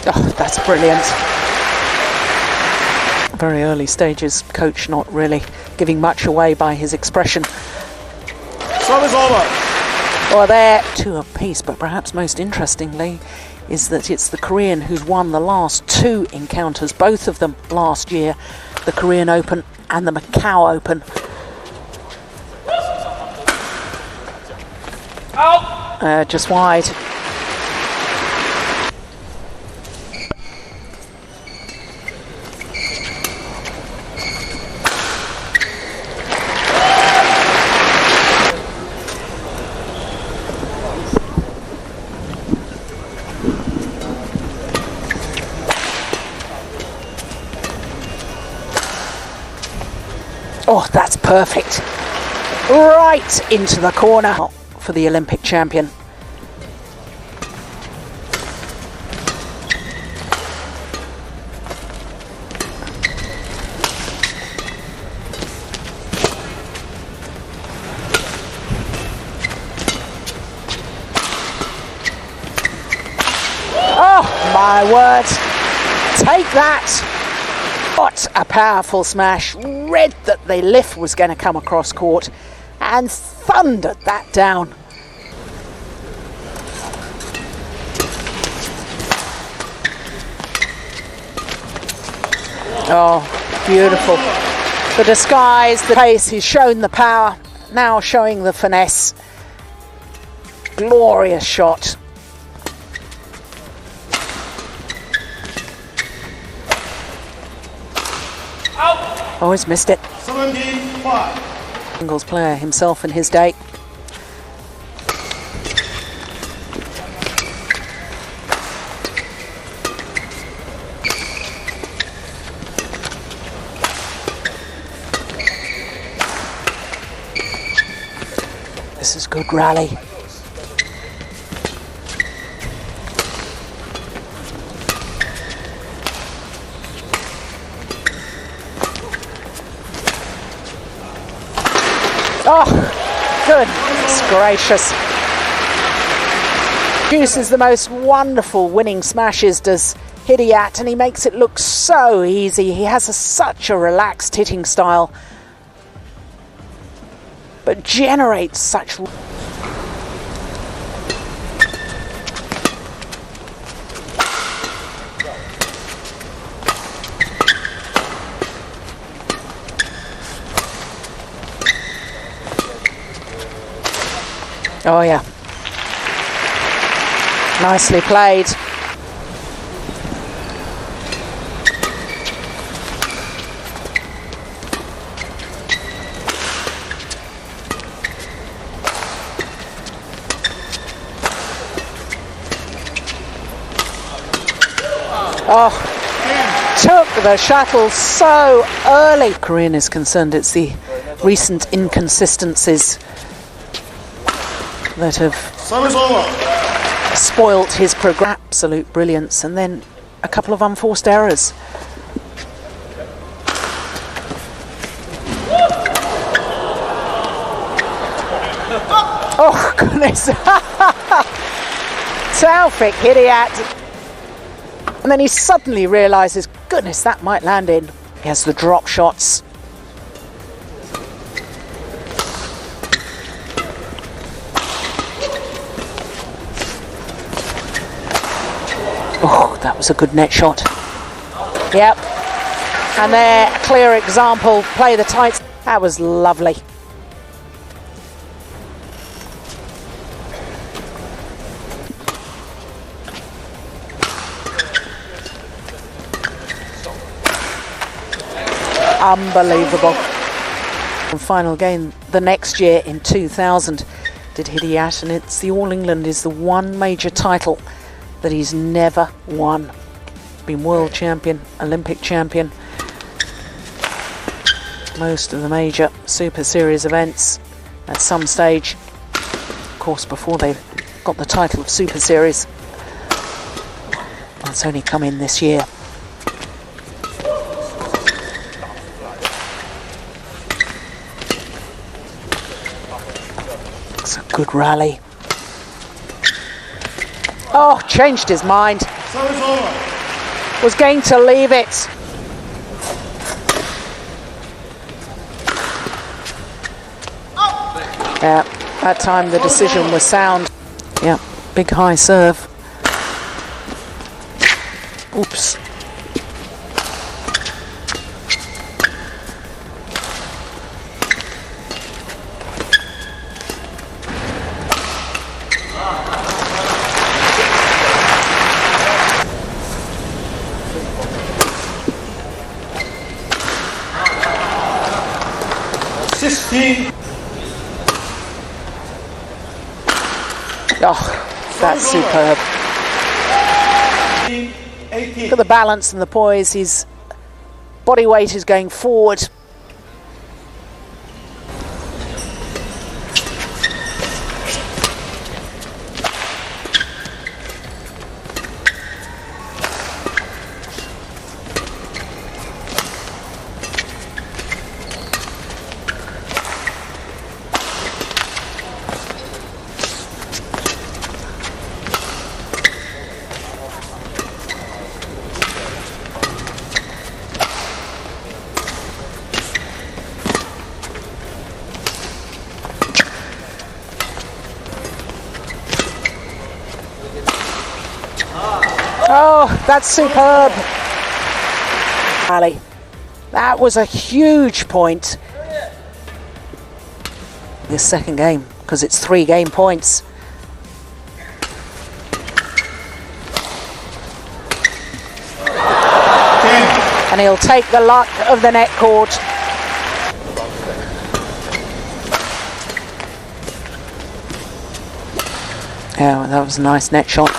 Oh, that's brilliant. Very early stages, coach not really giving much away by his expression. Serve is over. Well, they're two apiece, but perhaps most interestingly is that it's the Korean who's won the last two encounters, both of them last year, the Korean Open and the Macau Open. Out. Just wide. Oh, that's perfect. Right into the corner for the Olympic champion. Oh, my word. Take that. What a powerful smash. Read that the lift was going to come across court and thundered that down. Oh, beautiful. The disguise, the pace, he's shown the power, now showing the finesse. Glorious shot. Oh, he's missed it. 17-5. Singles player himself in his day. This is good rally. Oh, goodness gracious. Produces the most wonderful winning smashes, does Hidiat, and he makes it look so easy. He has such a relaxed hitting style, but generates such... Oh yeah, nicely played. Oh, took the shuttle so early. Korean is concerned, it's the recent inconsistencies that have spoilt his program. Absolute brilliance, and then a couple of unforced errors. Oh goodness. Taufik Hidiat, and then he suddenly realizes, goodness, that might land in. He has the drop shots. Oh, that was a good net shot. Yep. And there, a clear example, play the tights. That was lovely. Unbelievable. And final game the next year in 2000 did Hidiat, and it's the All England is the one major title that he's never won. Been world champion, Olympic champion, most of the major Super Series events at some stage, of course, before they got the title of Super Series. That's only come in this year. It's a good rally. Oh, changed his mind. Service over. Was going to leave it. Yeah, that time the decision was sound. Yeah, big high serve. Oops. Oh, that's superb. Look at the balance and the poise. His body weight is going forward. Oh, that's superb. Ali, that was a huge point. This second game, because it's 3 game points. And he'll take the luck of the net court. Yeah, that was a nice net shot.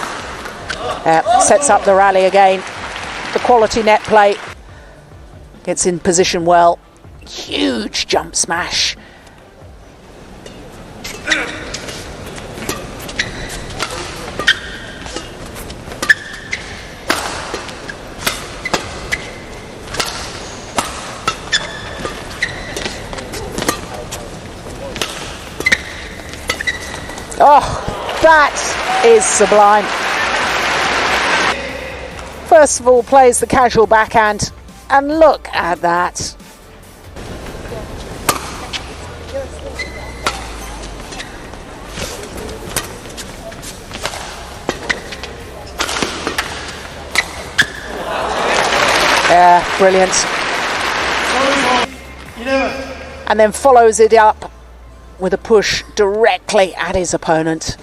Sets up the rally again. The quality net play. Gets in position well. Huge jump smash. Oh, that is sublime. First of all, plays the casual backhand, and look at that. Yeah, brilliant. And then follows it up with a push directly at his opponent.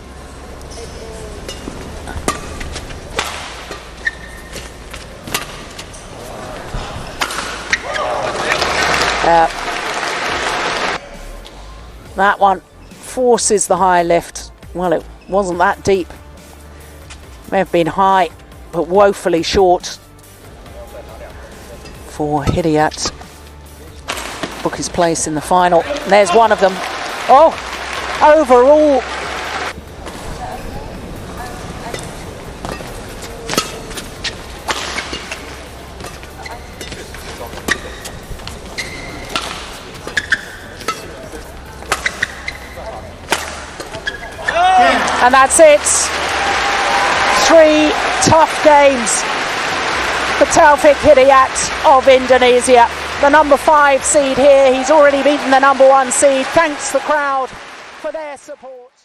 That one forces the high lift. Well, it wasn't that deep. May have been high, but woefully short for Hidayat. Book his place in the final. And there's one of them. Oh, overall. And that's it. 3 tough games for Taufik Hidayat of Indonesia. The number 5 seed here. He's already beaten the number 1 seed. Thanks the crowd for their support.